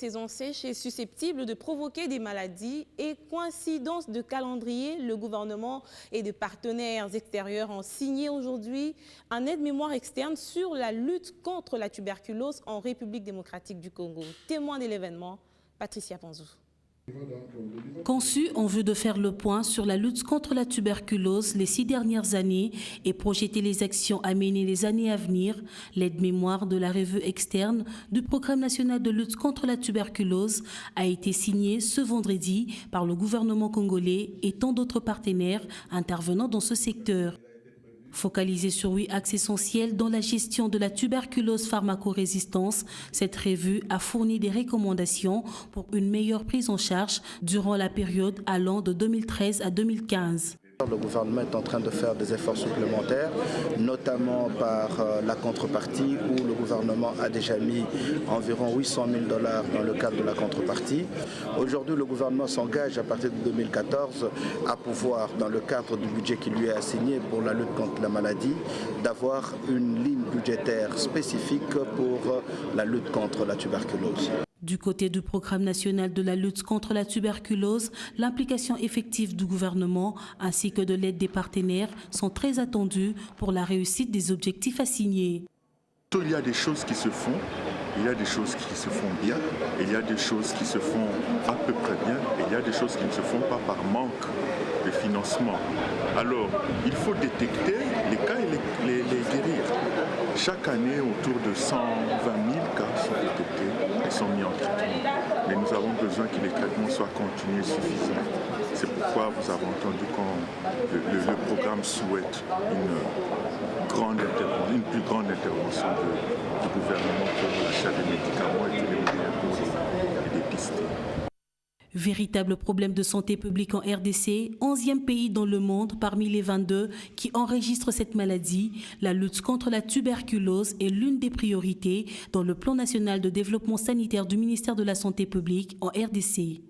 saison sèche est susceptible de provoquer des maladies et coïncidence de calendrier, le gouvernement et des partenaires extérieurs ont signé aujourd'hui un aide-mémoire externe sur la lutte contre la tuberculose en République démocratique du Congo. Témoin de l'événement, Patricia Panzou. Conçu en vue de faire le point sur la lutte contre la tuberculose les 6 dernières années et projeter les actions à mener les années à venir, l'aide-mémoire de la revue externe du Programme national de lutte contre la tuberculose a été signée ce vendredi par le gouvernement congolais et tant d'autres partenaires intervenant dans ce secteur. Focalisée sur 8 axes essentiels dans la gestion de la tuberculose pharmacorésistance, cette revue a fourni des recommandations pour une meilleure prise en charge durant la période allant de 2013 à 2015. Le gouvernement est en train de faire des efforts supplémentaires, notamment par la contrepartie où le gouvernement a déjà mis environ 800 000 $ dans le cadre de la contrepartie. Aujourd'hui, le gouvernement s'engage à partir de 2014 à pouvoir, dans le cadre du budget qui lui est assigné pour la lutte contre la maladie, d'avoir une ligne budgétaire spécifique pour la lutte contre la tuberculose. Du côté du Programme national de la lutte contre la tuberculose, l'implication effective du gouvernement ainsi que de l'aide des partenaires sont très attendues pour la réussite des objectifs assignés. Il y a des choses qui se font, il y a des choses qui se font bien, il y a des choses qui se font à peu près bien, et il y a des choses qui ne se font pas par manque de financement. Alors, il faut détecter les cas et les guérir. Chaque année, autour de 120 000 cas sont détectés et sont mis en traitement. Mais nous avons besoin que les traitements soient continus et suffisants. C'est pourquoi vous avez entendu que le programme souhaite une plus grande intervention du gouvernement pour l'achat des médicaments et tous les moyens pour les dépister. Véritable problème de santé publique en RDC, 11e pays dans le monde parmi les 22 qui enregistrent cette maladie, la lutte contre la tuberculose est l'une des priorités dans le plan national de développement sanitaire du ministère de la Santé publique en RDC.